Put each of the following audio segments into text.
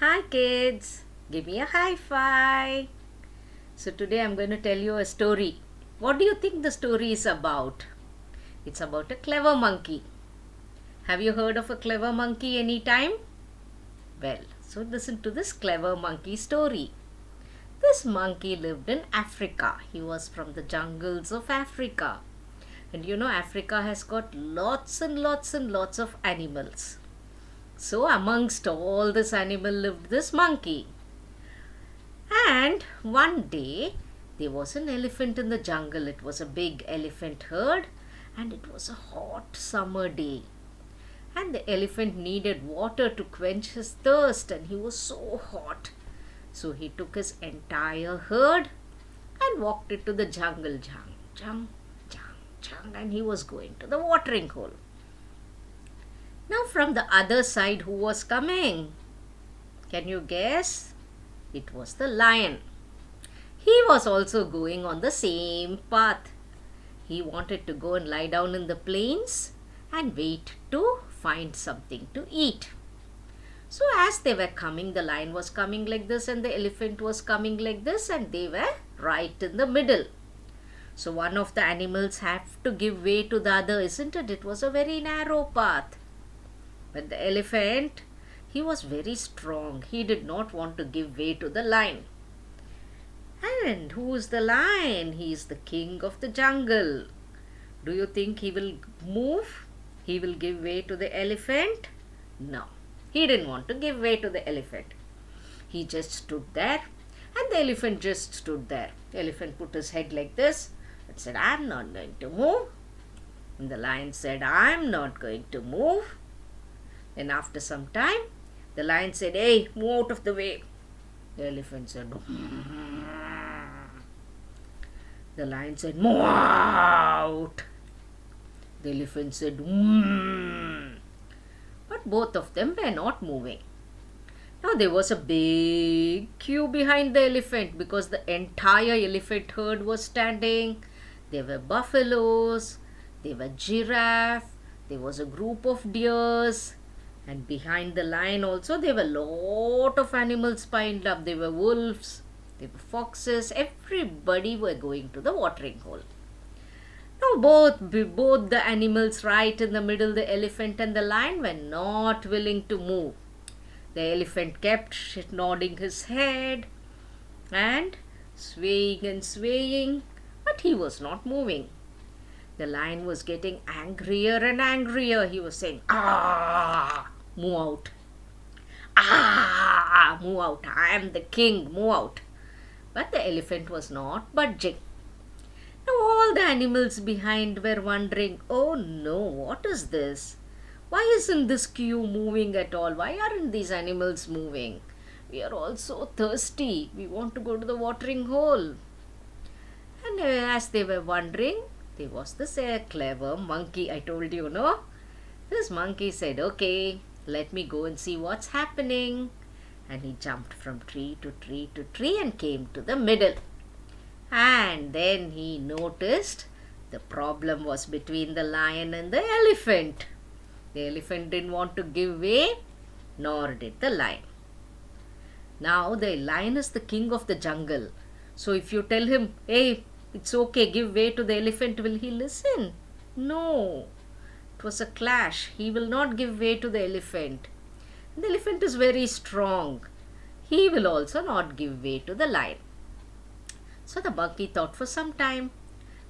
Hi kids, give me a high five. So today I'm going to tell you a story. What do you think the story is about? It's about a clever monkey. Have you heard of a clever monkey any time? Well, so listen to this clever monkey story. This monkey lived in Africa. He was from the jungles of Africa. And you know Africa has got lots and lots and lots of animals. So amongst all this animal lived this monkey. And one day there was an elephant in the jungle. It was a big elephant herd and it was a hot summer day. And the elephant needed water to quench his thirst and he was so hot. So he took his entire herd and walked into the jungle. And he was going to the watering hole. Now from the other side, who was coming? Can you guess? It was the lion. He was also going on the same path. He wanted to go and lie down in the plains and wait to find something to eat. So as they were coming, the lion was coming like this and the elephant was coming like this and they were right in the middle. So one of the animals had to give way to the other, isn't it? It was a very narrow path. But the elephant, he was very strong. He did not want to give way to the lion. And who is the lion? He is the king of the jungle. Do you think he will move? He will give way to the elephant? No. He didn't want to give way to the elephant. He just stood there and the elephant just stood there. The elephant put his head like this and said, I'm not going to move. And the lion said, I'm not going to move. And after some time, the lion said, hey, move out of the way. The elephant said, The lion said, move out. The elephant said, But both of them were not moving. Now there was a big queue behind the elephant because the entire elephant herd was standing. There were buffaloes, there were giraffe, there was a group of deers. And behind the lion also there were a lot of animals piled up. There were wolves, there were foxes. Everybody were going to the watering hole. Now both the animals right in the middle, the elephant and the lion, were not willing to move. The elephant kept nodding his head and swaying, but he was not moving. The lion was getting angrier and angrier. He was saying, move out. Move out. I am the king. Move out. But the elephant was not budging. Now all the animals behind were wondering, oh no, what is this? Why isn't this queue moving at all? Why aren't these animals moving? We are all so thirsty. We want to go to the watering hole. And as they were wondering, there was this clever monkey. I told you, no? This monkey said, okay, let me go and see what's happening. And he jumped from tree to tree to tree and came to the middle. And then he noticed the problem was between the lion and the elephant. The elephant didn't want to give way, nor did the lion. Now the lion is the king of the jungle. So if you tell him, hey, it's okay, give way to the elephant, will he listen? No. It was a clash. He will not give way to the elephant. The elephant is very strong. He will also not give way to the lion. So the monkey thought for some time,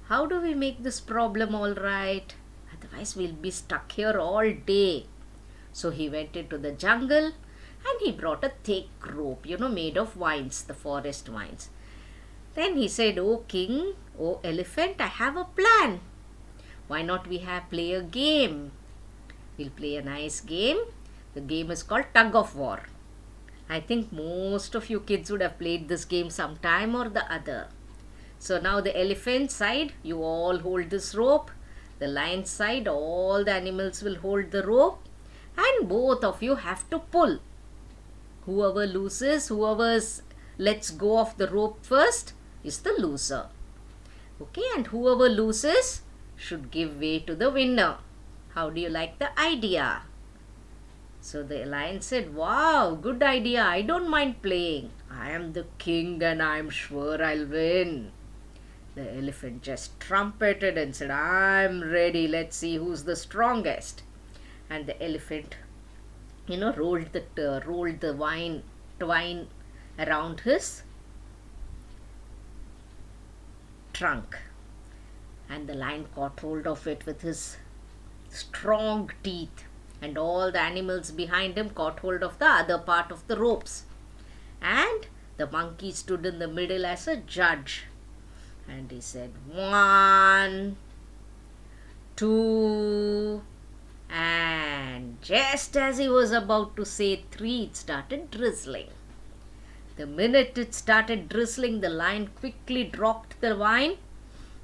how do we make this problem all right? Otherwise we'll be stuck here all day. So he went into the jungle and he brought a thick rope, made of vines, the forest vines. Then he said, oh king, oh elephant, I have a plan. Why not we play a game? We'll play a nice game. The game is called tug of war. I think most of you kids would have played this game sometime or the other. So now the elephant side, you all hold this rope. The lion side, all the animals will hold the rope. And both of you have to pull. Whoever loses, whoever lets go of the rope first is the loser. Okay, and whoever loses should give way to the winner. How do you like the idea? So the lion said, wow, good idea. I don't mind playing. I am the king and I'm sure I'll win. The elephant just trumpeted and said, I'm ready. Let's see who's the strongest. And the elephant, rolled the twine around his trunk. And the lion caught hold of it with his strong teeth. And all the animals behind him caught hold of the other part of the ropes. And the monkey stood in the middle as a judge. And he said, 1, 2, and just as he was about to say 3, it started drizzling. The minute it started drizzling, the lion quickly dropped the wine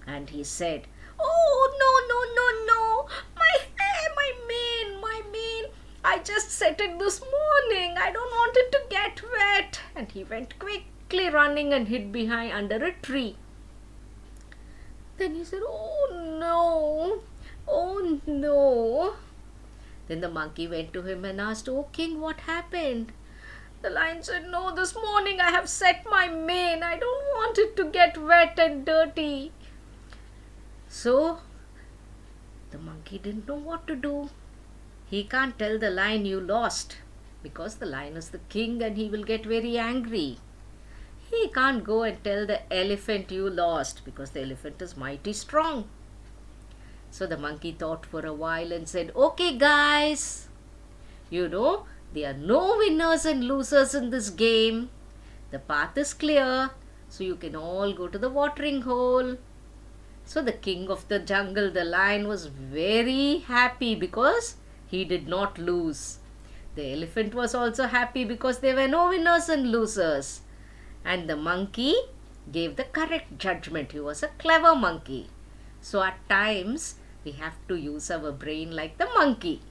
and he said, oh, no, my hair, my mane, I just set it this morning. I don't want it to get wet. And he went quickly running and hid behind under a tree. Then he said, oh no. Then the monkey went to him and asked, oh king, what happened? The lion said, no, this morning I have set my mane. I don't want it to get wet and dirty. So the monkey didn't know what to do. He can't tell the lion you lost because the lion is the king and he will get very angry. He can't go and tell the elephant you lost because the elephant is mighty strong. So the monkey thought for a while and said, okay guys, there are no winners and losers in this game. The path is clear, so you can all go to the watering hole. So the king of the jungle, the lion, was very happy because he did not lose. The elephant was also happy because there were no winners and losers. And the monkey gave the correct judgment. He was a clever monkey. So at times, we have to use our brain like the monkey.